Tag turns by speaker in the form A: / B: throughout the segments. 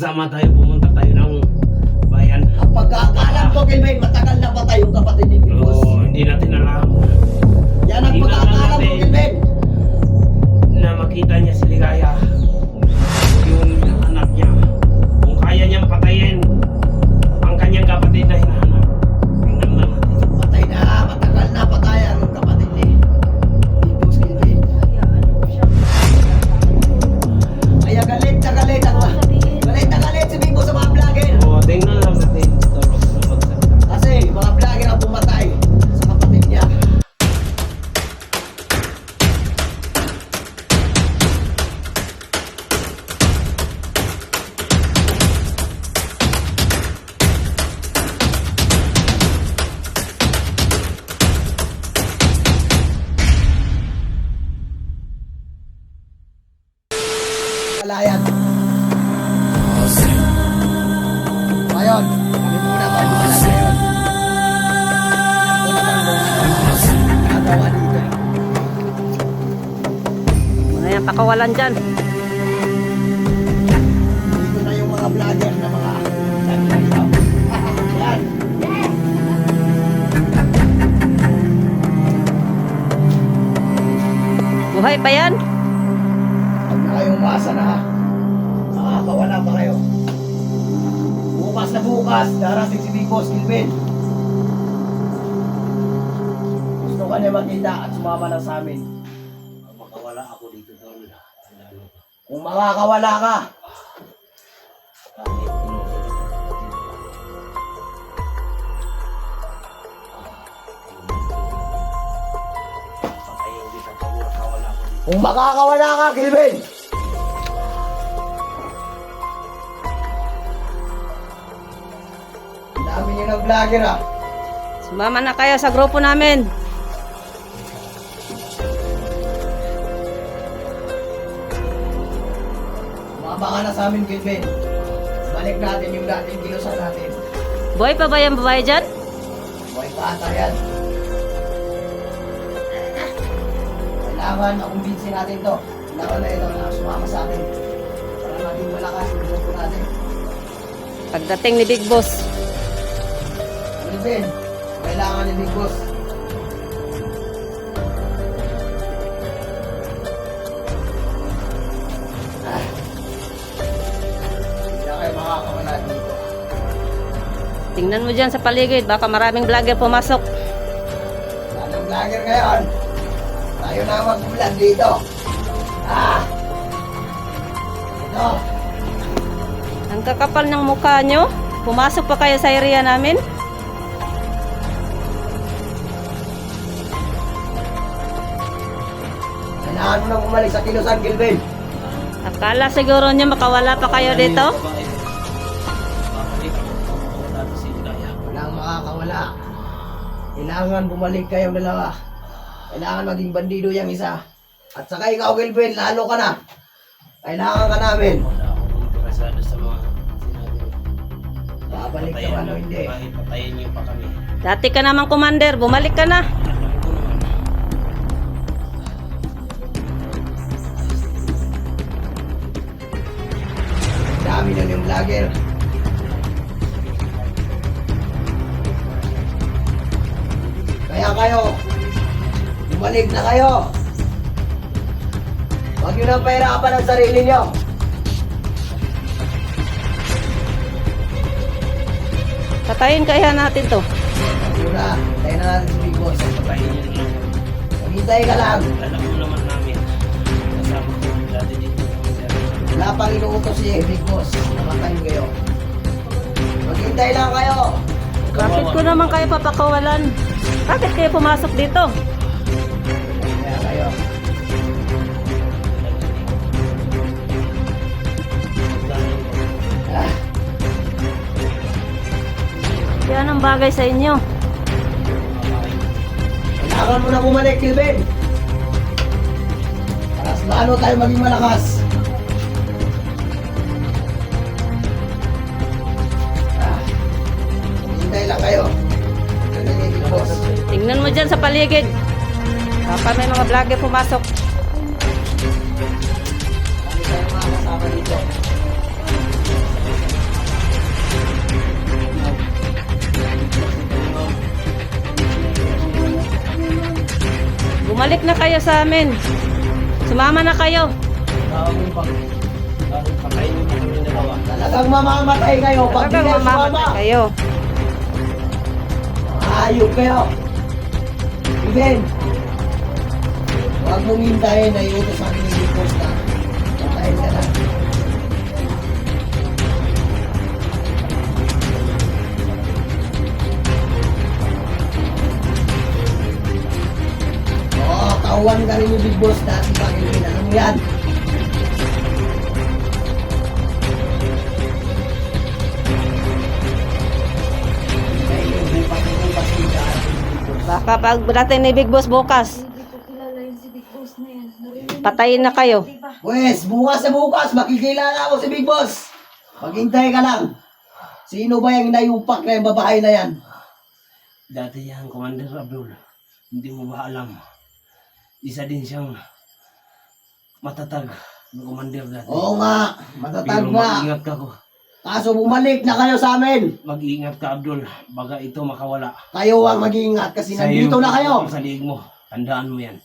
A: Sama tayo, pumunta tayo ng bayan.
B: Ang pagkakaalam ko, Kelvin, matagal na ba tayong kapatid ni Bigos?
A: Oo, hindi natin alam
B: Yan ang pagkakaalam ko, Kelvin.
A: na makita niya si Ligaya. Yung anak niya. Kung kaya niyang patayin ang kanyang kapatid na hinahanap. Tingnan mo natin.
B: Patay na, matagal na patay ang kapatid ni Bigos, Kelvin. Kaya galit na galit ang galit na galit si Bigos sa mga vlogger.
A: Oo, tingnan lang natin.
B: Kasi mga vlogger ang pumatay sa kapatid niya. Palayan. Ngayon, kami muna magpapala ngayon. Ako naman kung nagawa dito.
C: Mga yan, pakawalan dyan.
B: Dito na yung mga vlogger na mga naglalitaw. Yan.
C: Buhay pa yan?
B: Huwag na kayong umasa na. Nakakawala pa kayo. Bukas na bukas, darating si Bigos, Kelvin. Gusto ka niya makita at sumama na sa amin.
A: Makawala ako dito doon.
B: Kung makakawala ka,
A: Kahit patayin kita pag makawala ako dito.
B: kung makakawala ka, Kelvin. Ang dami niyo ng vlogger ah.
C: Sumama na kayo sa grupo namin.
B: Sumama ka na sa amin, Kelvin. Balik natin yung dating kilusan natin.
C: Buhay pa ba yung babae dyan?
B: Buhay pa ata yan. Kailangan makumbinsin natin to. Kailangan na ito na sumama sa atin. Para maging malakas yung grupo natin.
C: Pagdating ni Big Boss.
B: Kelvin, kailangan ni Big Boss. Hindi na kayo makakawala dito.
C: Tingnan mo dyan sa paligid. Baka maraming vlogger pumasok.
B: Anong vlogger ngayon? Tayo na mag-vlog dito. Ah! Ito.
C: Ang kakapal ng mukha nyo. Pumasok pa kayo sa area namin.
B: Kailangan mo nang umalik sa kilusan, Kelvin.
C: Akala siguro nyo makawala pa kayo dito.
A: Babalik ako. Wala na si Ligaya.
B: Walang makakawala. Kailangan bumalik kayong dalawa. Kailangan maging bandido yung isa. At saka ikaw, Kelvin, lalo ka na. Kailangan ka namin.
A: Wala ako interesado sa mga sinabi mo.
B: Babalik ka
A: Patayin
B: ano,
A: niyo,
B: hindi.
A: kahit patayin niyo pa kami.
C: Dati ka namang commander. Bumalik ka na.
A: Alam ko naman.
B: Dami nun yung vlogger. Kaya kayo, bumalik na kayo. Huwag nyo nang pahirapan ang sarili nyo.
C: Patayin kaya natin to.
B: Muna, tayo na natin si Big Boss.
A: Patayin niyo na lang.
B: Maghintay ka lang.
A: Alam mo naman namin. Kasama ko dati dito.
B: Wala pang inuutos si Big Boss. Namatay kayo. Maghintay lang kayo.
C: Bakit ko naman kayo papakawalan? Bakit kayo pumasok dito?
B: Kaya kayo. Ah,
C: Yan ang bagay sa inyo.
B: kailangan mo na bumalik, Kelvin. Para mas lalo tayo maging malakas. Hintay lang kayo. Big Boss.
C: Tingnan mo dyan sa paligid. Baka may mga vlogger pumasok.
B: Kami tayo mga kasama dito.
C: Bumalik na kayo sa amin. Sumama na kayo.
A: Bakit patayin mo kami dalawa?
B: Talagang mamamatay kayo pag di
C: Talagang
B: kayo sumama.
C: mamamatay kayo.
B: Ayok kayo. Even, huwag mong hintayin na iutos sa akin yung post na. Patayin ka na. Oo, tauhan ka rin yung big boss natin pa Kelvin. Alam mo yan. Hintayin yung bukas kita.
C: Baka pag dating ni Big Boss bukas,
D: Hindi ko kilala yun si Big Boss na yan. Narinig
C: patayin na kayo.
D: ko, diba?
B: Pwes, bukas na bukas, makikilala ako si Big Boss. Maghintay ka lang. Sino ba yung nayupak na yung babae na yan?
A: Dati yan, Commander Abdul. Hindi mo ba alam? Isa din siyang matatag na commander dati.
B: Oo nga, matatag
A: Pero
B: nga.
A: mag-ingat ka ko.
B: Kaso bumalik na kayo sa amin.
A: Mag-ingat ka, Abdul. Baga ito makawala.
B: Kayo ang mag-iingat kasi nandito na kayo.
A: Sa liig mo. Tandaan mo yan.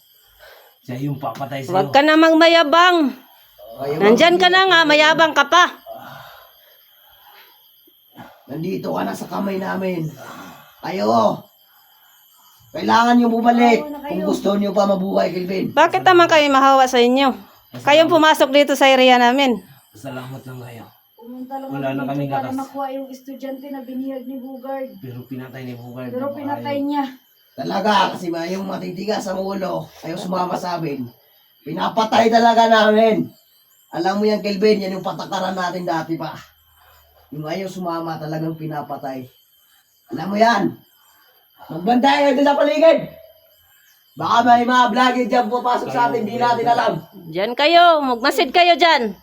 A: Siya yung papatay sa'yo.
C: Huwag ka namang mayabang.
B: Kayo
C: Nandyan ka na nga, mayabang ka pa.
B: Nandito ka na sa kamay namin. Kayo. Kailangan nyo bumalik kung gusto nyo pa mabuhay, Kelvin.
C: Bakit naman kayo mahawa sa inyo? Kayong pumasok dito sa area namin.
A: Salamat lang kayo.
D: Pumunta lang
A: Wala
D: ako
A: na
D: dito
A: kaming
D: para
A: gatas.
D: makuha yung estudyante na binihag ni Bugard.
A: Pero pinatay ni Bugard.
D: Pero pinatay niya.
B: Talaga, kasi yung matitigas sa ulo, kayo sumama sa amin. Pinapatay talaga namin. Alam mo yan, Kelvin, yan yung patakaran natin dati pa. Yung ayaw sumama, talagang pinapatay. Alam mo yan. Magbantay kayo sa paligid. Baka may mga vlogger dyan papasok sa atin, di natin alam.
C: Diyan kayo, magmasid kayo dyan.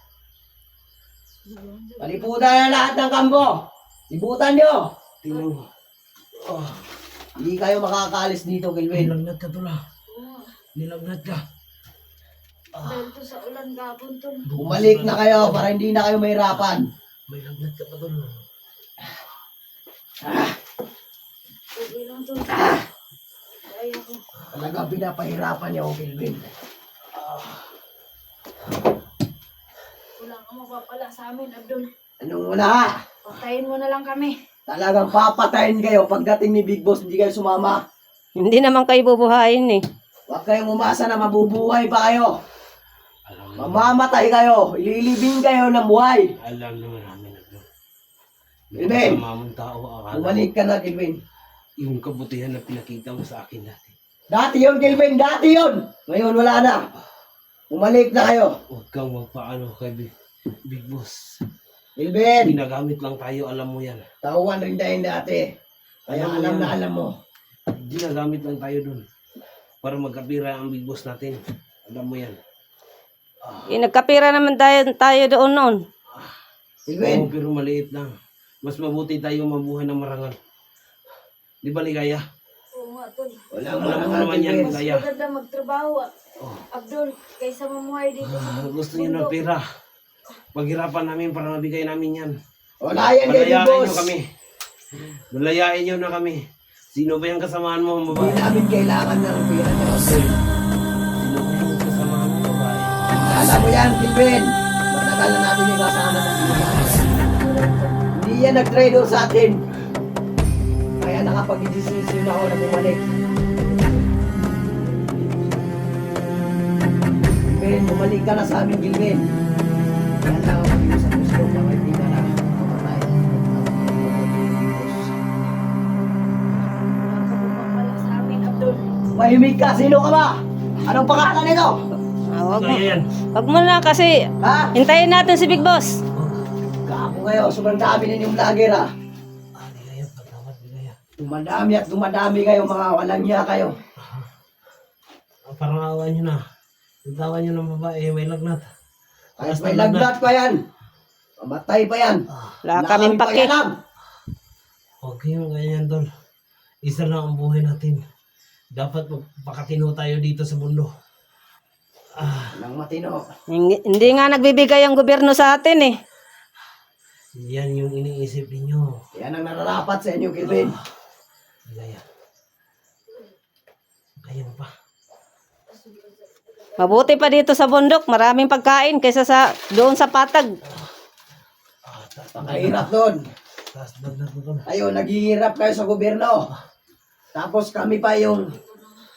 B: Paliputan na lahat ng kampo. Libutan nyo.
A: Tingnan mo. Oh,
B: Hindi kayo makakaalis dito, Kelvin.
A: nilagnat ka tula. Nilagnat ka.
D: Dahil to sa ulan gabon to.
B: Bumalik na kayo para hindi na kayo mahirapan.
A: May lagnat ka pa tula.
D: Okay lang to. Kaya ko.
B: Talagang pinapahirapan niyo ako, Kelvin.
D: Wala kang mapapala sa amin, Abdul.
B: Anong wala?
D: Patayin mo na lang kami.
B: Talagang papatayin kayo pagdating ni Big Boss, hindi kayo sumama.
C: Hindi naman kayo bubuhayin eh.
B: Huwag kayong umasa na mabubuhay pa kayo.
A: Alam mo.
B: Mamamatay kayo. Ililibing kayo ng buhay.
A: Alam naman namin. Abdul.
B: Kelvin.
A: Masama mong tao akala.
B: Bumalik ka na, Kelvin.
A: Yung kabutihan na pinakita mo sa akin dati.
B: Dati yun, Kelvin. Dati yun. Ngayon wala na. Bumalik na kayo.
A: Huwag kang magpaano kay Big Boss.
B: Kelvin,
A: Ginagamit lang tayo, alam mo yan.
B: tauhan rin tayo dati. Kaya
A: Alam mo
B: alam
A: yan.
B: na alam mo.
A: Ginagamit lang tayo dun. Para magkapira ang Big Boss natin. Alam mo yan.
C: Eh, nagkapira naman tayo doon noon.
B: Kelvin,
A: Oo, pero maliit lang. Mas mabuti tayo mabuhay ng marangal. Di ba, Ligaya?
D: Oo nga, Tol.
B: walang
A: Alam mo
B: marangal,
A: naman yan,
B: Kelvin.
D: Mas
A: Ligaya.
D: maganda magtrabaho, Abdul, kaysa mamuhay dito sa
A: Gusto niyo ng pera. Paghirapan namin para mabigay namin yan.
B: Wala yan, Big
A: Malayain
B: Boss.
A: nyo kami. Malayain nyo na kami. Sino ba yung kasamahan mo,
B: Hindi
A: babae?
B: namin kailangan ng pera nyo.
A: Sino ba yung kasamahan mo, babae?
B: Alam mo yan, Kelvin. Matagal na natin yung kasama sa Pilipinas. Hindi yan nag-trade sa atin. Kaya nakapag-decision ako na bumalik. Kelvin, bumalik ka na sa amin, Kelvin. Kaya lang ako sa gusto ka, hindi ka na mamatay.
D: pagpapala sa amin, Abdul.
B: Mahimik ka, sino ka ba? Anong pangalan nito?
C: Ah, wag mo.
A: Kaya yan.
C: Wag mo na kasi
B: Ha?
C: hintayin natin si Big Boss.
B: Kako kayo, sobrang dami ninyong vlogger ha.
A: Ligaya, patawad, Ligaya.
B: Dumadami at dumadami kayo, mga walang niya kayo.
A: Parang awa nyo na. Itawan nyo ng babae, may lagnat.
B: Kahit may lagnat pa yan. Mamatay pa yan.
C: Wala kaming paki.
B: pakialam.
A: Huwag kayong ganyan, Tol. Isa lang ang buhay natin. Dapat magpakatino tayo dito sa mundo.
B: Walang matino.
C: Hindi nga nagbibigay ang gobyerno sa atin eh.
A: Yan yung iniisip ninyo.
B: Yan ang nararapat sa inyo, Kelvin.
A: Ligaya. Kaya mo pa.
C: Mabuti pa dito sa bundok, maraming pagkain kaysa sa doon sa patag.
B: Pakahirap doon. Ayun, naghihirap kayo sa gobyerno. Tapos kami pa yung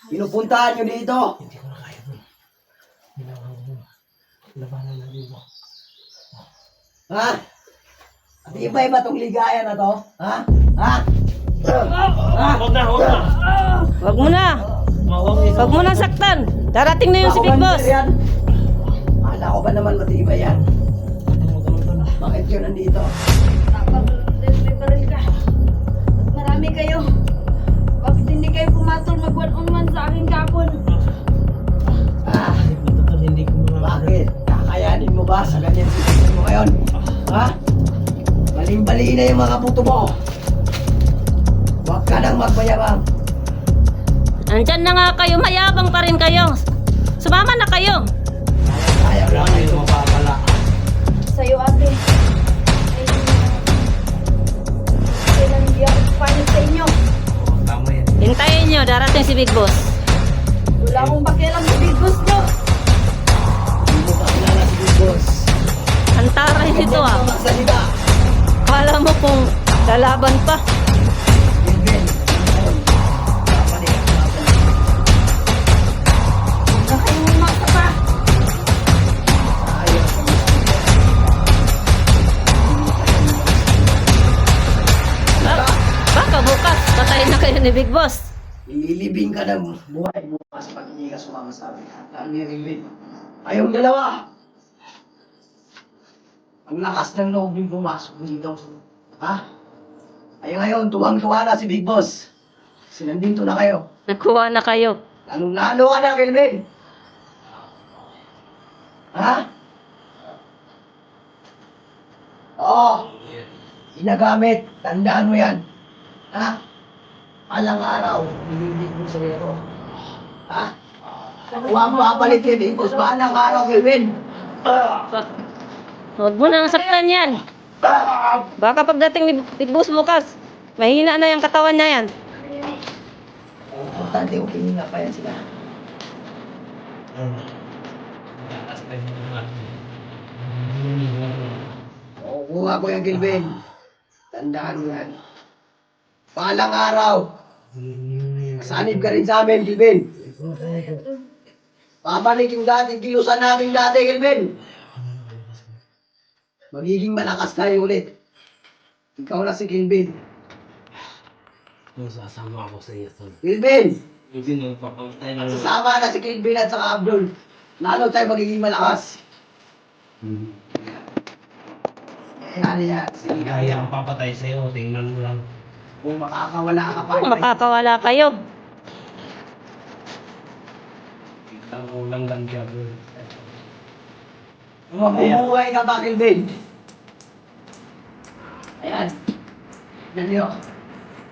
B: pinupuntahan nyo dito.
A: Hindi ko na kaya doon. Labanan na dito.
B: Ha? At iba-iba tong ligaya na to? Ha? Ha?
A: Huwag na, huwag na.
C: Wag mo na. Wag mo na saktan. Darating na yung si Big Boss.
B: Yan? Akala ko ba naman matibay yan? Bakit yun nandito?
D: Tapos, may baril ka. Marami kayo. Bakit hindi kayo pumatol mag one on one sa akin kapon?
B: Ah,
A: Hindi ko na
B: bakit? Kakayanin mo ba sa ganyan sitwasyon mo ngayon? Ha? Baling-bali na yung mga puto mo. Huwag ka nang magmayabang.
C: Andyan na nga kayo, mayabang pa rin kayo. Sumama na kayo.
B: Kaya mo
A: Wala kayo mapapala.
D: Sa'yo ate. Kailan hindi ako papalit sa inyo.
A: Tama yan.
C: Hintayin nyo, darating si Big Boss.
D: Wala akong pakialam sa big boss nyo.
B: Hindi mo pa kilala si Big Boss.
C: Antaray nito ah.
B: Ang magsalita.
C: Kala mo kung lalaban pa.
B: Bilbil. Kapalik ang laban.
D: Huwag na kayong umasa pa.
B: Ayos ang mga
C: Baka bukas, patayin na kayo ni Big Boss.
B: Ililibing ka ng buhay bukas pag hindi ka sumama sa amin. Alam niyo, Bilbil. Kayong dalawa. Ang lakas ng loob yung pumasok dito. Ha? Ay ngayon, tuwang-tuwa na si Big Boss. Sinandito na kayo.
C: Nagkuha na kayo.
B: Lalong-lalo ka na, Kelvin. Ha? Oo. Ginagamit. Tandaan mo yan. Ha? Alang araw, nilibig mo sa ito. Ha? Huwag papalit kay Big Boss. Alang araw, Kelvin.
C: Huwag mo nang saktan yan. Baka pagdating ni Big Boss bukas, mahina na yung katawan niya yan.
B: Importante kung kininga pa yan sila. Oo, kuha ko yung Kelvin. Tandaan mo yan. Palang araw, sanib ka rin sa amin, Kelvin. Pabalik yung dating kilusan namin dati, Kelvin. Magiging malakas tayo ulit. Ikaw na si Kelvin.
A: Sasama ako sa iyo, Tol.
B: Kelvin!
A: Hindi nang papantay na.
B: Sasama na si Kelvin at saka Abdul. Lalo tayo magiging malakas. Ano yan? Sige,
A: Kaya ang papatay sa iyo, tingnan mo lang.
B: kung makakawala ka pa.
C: Kung makakawala kayo.
A: Tingnan mo lang lang dyan.
B: Mabubuhay ka ba, Kelvin? Ayan. Tignan niyo.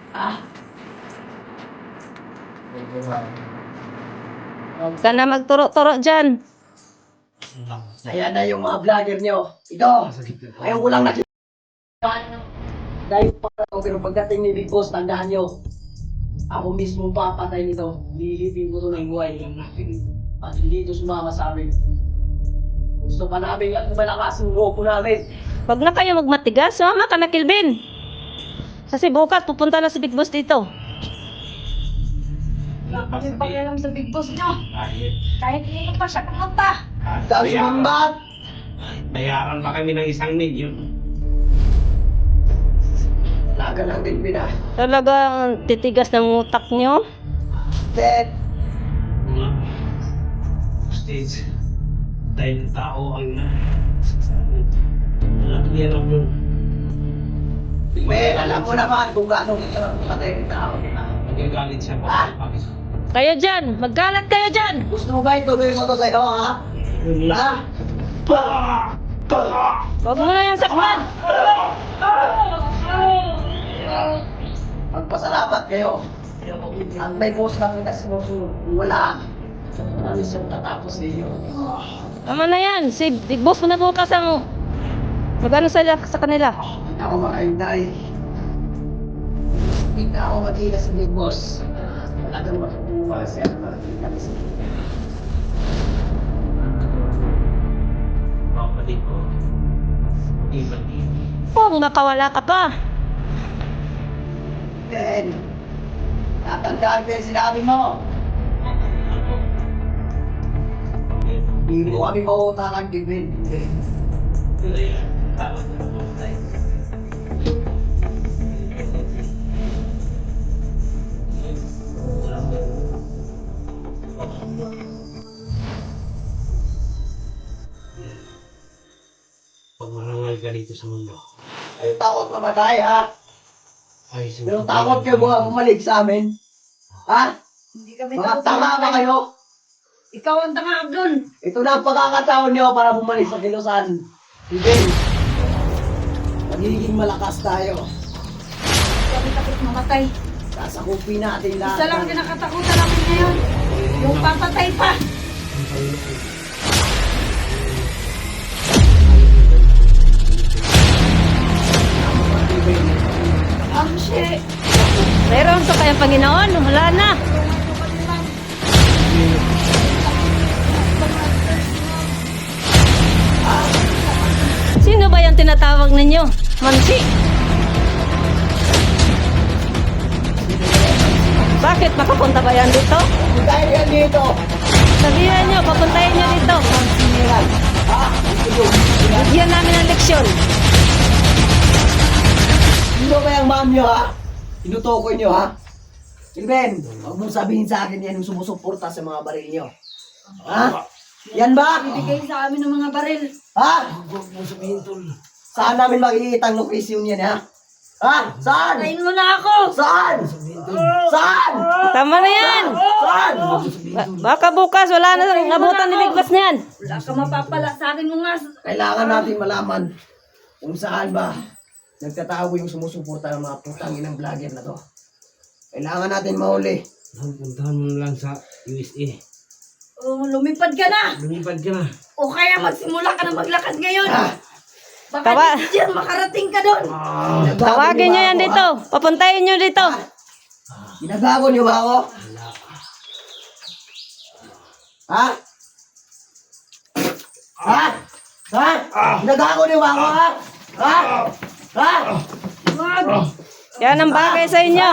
B: Ah,
C: Huwag ka na magturo-turo dyan.
B: ayan na yung mga vlogger niyo. Ito, ayaw ko lang nakita. Dahil pa pero pagdating ni Big Boss, tandaan niyo. Ako mismo papatay nito. Lilipin ko to ng buhay. At hindi ito sumama sa amin. Gusto pa namin ang malakas ng loob namin.
C: Huwag na kayo magmatigas. Sumama ka na, Kelvin. Kasi bukas, pupunta na si Big Boss dito.
D: Wala kaming pakialam sa big boss nyo.
A: Kahit
D: Kahit hindi ko pa siya kakanta.
B: Tapos sumambat.
A: bayaran pa kami ng 1 milyon.
B: Laga lang din pina.
C: Talagang titigas ng utak nyo.
B: Then,
A: Stage. Dahil tao ang yan ang yun.
B: may alam mo naman kung gaano patay ng tao.
A: Nagagalit siya pa.
C: Kayo dyan. Maggalat kayo dyan.
B: Gusto mo ba ituloy mo to sa'yo, ha? Ha?
C: Huwag mo na yung saktan.
B: Magpasalamat kayo. Ang may boss lang na wala. Ano siyang tatapos ninyo?
C: Tama na yan. Si Big Boss mo na bukas ang magano sa kanila.
B: Hindi ako makaintay. Hindi ako matila sa big boss. Wala kang makakuha siya.
A: kapatid ko. Iba-iba.
C: Kung makawala ka pa.
B: Ben, tatandaan ko yung sinabi mo. Hindi mo kami mauutakan, Kelvin.
A: Pag marangal ka dito sa mundo,
B: Ay, takot mamatay, ha?
A: ay
B: Pero takot kayo bumalik sa amin. Ha?
D: Hindi kami
B: Mga
D: takot
B: tanga ba
D: mamatay.
B: kayo?
D: Ikaw ang tanga, Abdul.
B: Ito na ang pagkakataon niyo para bumalik sa kilusan. Kelvin, magiging malakas tayo.
D: Hindi kami takot mamatay.
B: Sasakupin natin lahat.
D: Isa lang din nakatakutan namin ngayon. Yung papatay pa. Amshe.
C: Meron to kayang Panginoon. Wala na. Sino ba yung tinatawag ninyo? Mansi. Bakit? Makapunta ba yan dito?
B: Dahil yan dito.
C: Sabihan nyo, papuntahin nyo dito.
B: Sinihan. Ha? Ito.
C: Bigyan namin ng leksyon.
B: Sino ba yung ma'am nyo, ha? Tinutukoy nyo, ha? Kelvin, huwag mong sabihin sa akin yan yung sumusuporta sa mga baril nyo. Ha? Yan ba?
D: Bigay sa amin ng mga baril.
B: Ha?
A: huwag mo sabihin, tol.
B: Saan namin makikita ang location yan, ha? Ha? Saan?
D: Tayin mo na ako.
B: Saan? Saan?
C: Tama na yan.
B: Saan?
C: Baka bukas, wala na nabutan ni Big Boss niyan.
D: Wala ka mapapala sa akin mo nga.
B: Kailangan natin malaman kung saan ba nagtatago yung sumusuporta ng mga putang inang vlogger na to. Kailangan natin mahuli.
A: Puntahan mo na lang sa USA.
D: Oh, lumipad ka na.
A: Lumipad ka na.
D: O kaya magsimula ka na maglakad ngayon.
B: Ha?
D: Baka
C: Tawa-
D: dito dyan, makarating ka doon.
C: Tawagin nyo yan dito. Papuntahin nyo dito.
B: Ginagago niyo ba ako? Ha? Ha? Ha? Ginagago niyo ba ako, ha? Ha? Ha?
D: Wag.
C: Yan ang bagay sa inyo.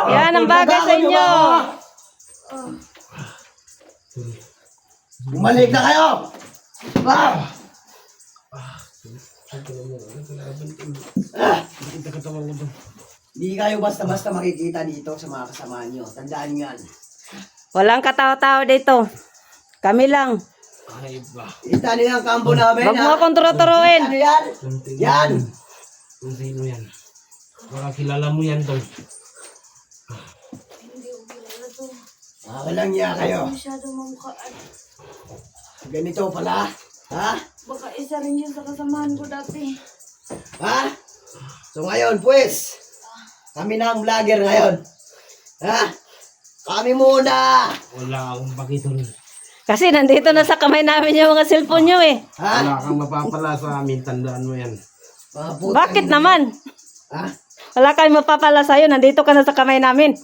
C: Yan ang bagay sa
B: Ginagago niyo
C: inyo.
B: ba ako, ha? Bumalik na kayo! Ha?
A: Kita katawan ko to.
B: Hindi kayo basta-basta makikita dito sa mga kasamahan nyo. Tandaan nyo yan.
C: Walang katawa-tawa dito. Kami lang.
A: Ay ba.
B: Kita niyo ang kampo namin,
C: Huwag mo akong turo-turuin.
B: Ano yan? Yan!
A: Kung sino yan. Baka kilala mo yan, tol.
B: Walang niya kayo.
D: Masyado mamukhaan.
B: Ganito pala. Ha?
D: Baka isa rin yun sa kasamahan ko dati.
B: Ha? So ngayon, pues, kami na ang vlogger ngayon. Ha? Kami muna!
A: Wala akong pakitol.
C: Kasi nandito na sa kamay namin yung mga cellphone nyo eh.
B: Ha?
A: Wala kang mapapala sa amin. Tandaan mo yan.
B: Mga putang
C: Bakit
B: ina.
C: naman?
B: Ha?
C: Wala kayong mapapala sa'yo. Nandito ka na sa kamay namin.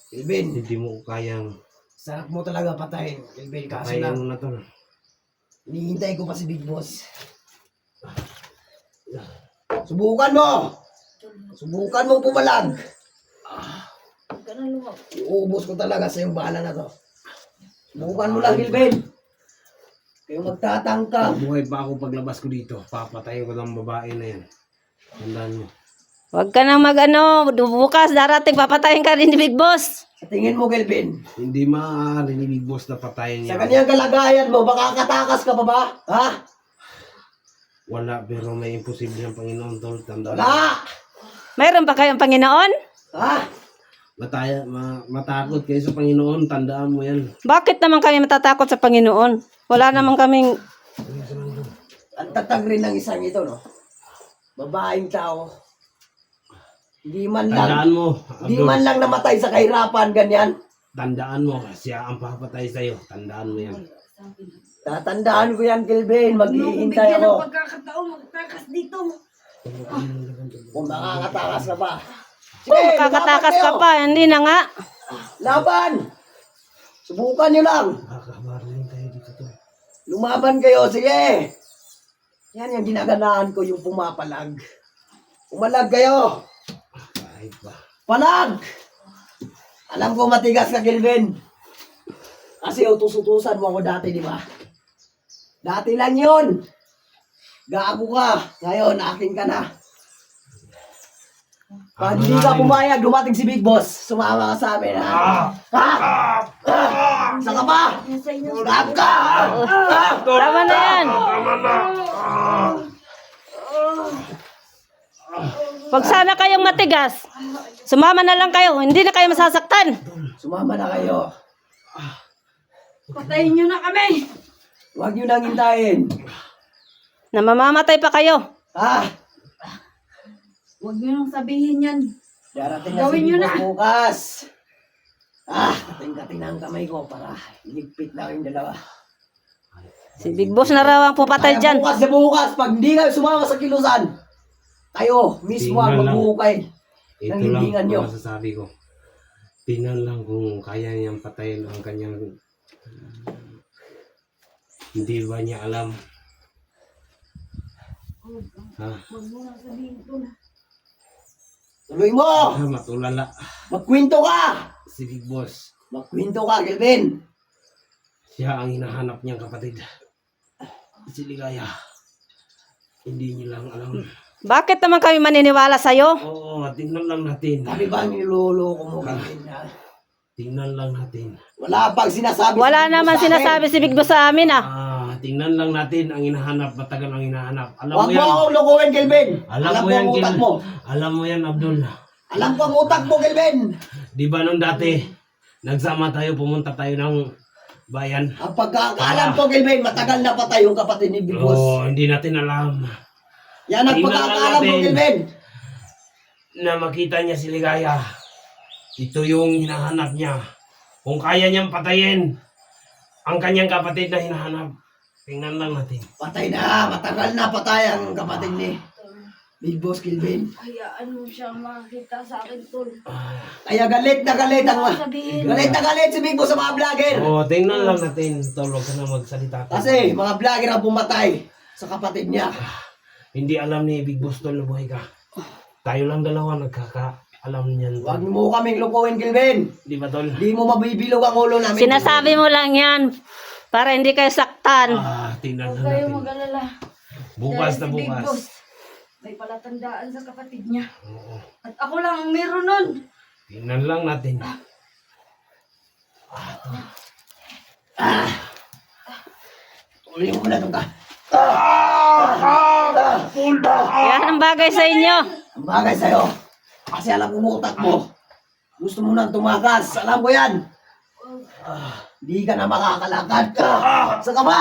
A: Hindi mo kayang
B: Sarap mo talaga patayin, Kelvin. Kaso
A: kaya
B: lang,
A: mo na, tol.
B: hinihintay ko pa si Big Boss. Subukan mo! Subukan mo pumalag.
D: Huwag ka na lumab.
B: Iubos ko talaga sa yung bala na to. Subukan mo lang, Kelvin. Kayo magtatangka.
A: Buhay pa ako paglabas ko dito. Papatayin ko ng babae na yan. Tandaan mo.
C: Huwag ka nang mag-ano. Bukas darating papatayin ka rin ni Big Boss.
B: Sa tingin mo, Kelvin,
A: Hindi maaari ni Big Boss na patayin
B: sa
A: niya.
B: kanyang kalagayan mo, baka katakas ka pa ba? Ha?
A: Wala, pero may imposible ang Panginoon, tol. Tandaan mo.
B: Wala!
C: Mayroon pa kayong Panginoon?
B: Ha?
A: Matakot kayo sa Panginoon. Tandaan mo yan.
C: Bakit naman kami matatakot sa Panginoon? Wala naman kaming...
B: Ang tatag rin ng isang ito, no? Babaeng tao. Hindi man lang,
A: Tandaan mo.
B: hindi
A: Abdul.
B: man lang namatay sa kahirapan, ganyan.
A: Tandaan mo. Siya ang papatay sa'yo. Tandaan mo yan.
B: Tatandaan ko yan, Kelvin.
D: Huwag
B: Maghihintay
D: bigyan
B: ako.
D: ng pagkakataon, magtakas dito.
B: Kung makakatakas ka pa.
C: Kung makakatakas ka pa, hindi na nga.
B: Laban! Subukan nyo lang.
A: Kakabarin tayo dito to.
B: Lumaban kayo, sige. Yan yung ginaganaan ko, yung pumapalag. Pumalag kayo.
A: Kahit ba?
B: Palag! Alam ko matigas ka, Kelvin. Kasi utus-utusan mo ako dati, di ba? Dati lang yun. Gago ka. Ngayon, akin ka na. Pag hindi ka pumayag, dumating si Big Boss. Sumama ka sa amin, ha? Ha? Saka ba?
D: Nasa inyo.
B: Gago ka!
C: Tama na yan. Pag sana kayong matigas, sumama na lang kayo. Hindi na kayo masasaktan.
B: Sumama na kayo.
D: Patayin nyo na kami.
B: Huwag nyo nang hintayin.
C: Na mamamatay pa kayo.
B: Ha?
D: Huwag nyo nang sabihin yan.
B: Darating na si
D: Gawin
B: Big
D: nyo
B: Boss
D: na.
B: bukas. Kating-kating na ang kamay ko para iligpit na yung dalawa.
C: Si Big Boss na raw ang pupatay
B: Kaya
C: dyan.
B: bukas na bukas, pag hindi kayo sumama sa kilusan, kayo mismo ang
A: Tingnan lang.
B: magbuhukay ng
A: Ito lang
B: hilingan nyo.
A: ang masasabi ko. Tingnan lang kung kaya niyang patayin ang kanyang... Hindi ba niya alam? Ha?
D: Huwag mo nang sabihin ito na.
B: Tuloy mo!
A: Matulala.
B: Magkwento ka!
A: Si Big Boss.
B: Magkwento ka, Kelvin!
A: Siya ang hinahanap niyang kapatid. Si Ligaya. Hindi niyo lang alam.
C: Bakit naman kami maniniwala sa'yo?
A: Oo, tingnan lang natin.
B: Sabi ba niloloko mo, Kelvin? Ha?
A: Tingnan lang natin.
B: Wala pang sinasabi.
C: Wala
B: si Big Boss
C: naman
B: sa akin.
C: sinasabi si Big Boss sa amin ah.
A: Tingnan lang natin ang hinahanap. Matagal ang hinahanap. Alam
B: Huwag
A: mo
B: mo
A: yan.
B: akong lokohin, Kelvin!
A: Alam
B: Alam
A: mo
B: ko
A: yan,
B: ang utak
A: Gil.
B: mo!
A: Alam mo yan, Abdul.
B: Alam ko ang utak mo, Kelvin!
A: Di ba nung dati, nagsama tayo, pumunta tayo ng bayan?
B: Ang pagkakaalam ko, Kelvin, matagal na patay yung kapatid ni Big Boss.
A: Oo, hindi natin alam
B: Yan ang
A: Tingnan
B: pagkakaalam
A: lang
B: ko,
A: natin.
B: Kelvin!
A: na makita niya si Ligaya. Ito yung hinahanap niya. Kung kaya niyang patayin ang kanyang kapatid na hinahanap, tingnan lang natin.
B: Patay na, matagal na patay ang kapatid ni Big Boss Kelvin.
D: Hayaan mo siyang makakita sa akin, tol.
B: Kaya galit na galit ang
D: Sabihin.
B: galit na galit si Big Boss sa mga vlogger.
A: Oo, tingnan lang natin. Tol, huwag ka na magsalita.
B: Kasi mga vlogger ang pumatay sa kapatid niya.
A: Hindi alam ni Big Boss Tol na buhay ka. Tayo lang dalawa nagkakaalam niyan.
B: Huwag mo kaming lukuhin, Kelvin.
A: Di ba, Tol?
B: Di mo mabibilog ang ulo namin.
C: Sinasabi mo lang yan para hindi kayo saktan.
A: Tingnan
D: Huwag
A: lang
D: kayong
A: natin.
D: mag-alala.
A: Bukas
D: Dahil
A: na
D: si Big
A: bukas.
D: Boss, may palatandaan sa kapatid niya.
A: Oo.
D: At ako lang ang meron nun.
A: Tingnan lang natin.
B: Tuloy mo na itong ka.
C: Yan ang bagay sa inyo.
B: Ang bagay sa'yo. Kasi alam ko utak mo. Gusto mo nang tumakas. Alam ko yan. Di ka na makakalakad ka. Saka ba?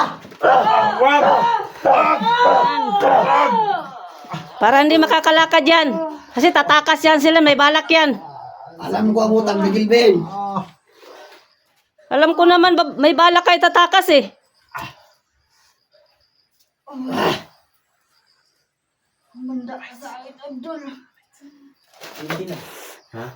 C: Para hindi makakalakad yan. Kasi tatakas yan sila, may balak yan.
B: Alam ko ang utak ni Kelvin.
C: Alam ko naman, may balak kayo tatakas eh.
D: Manda ka sa akin, Abdul.
B: Hindi na.
A: Ha?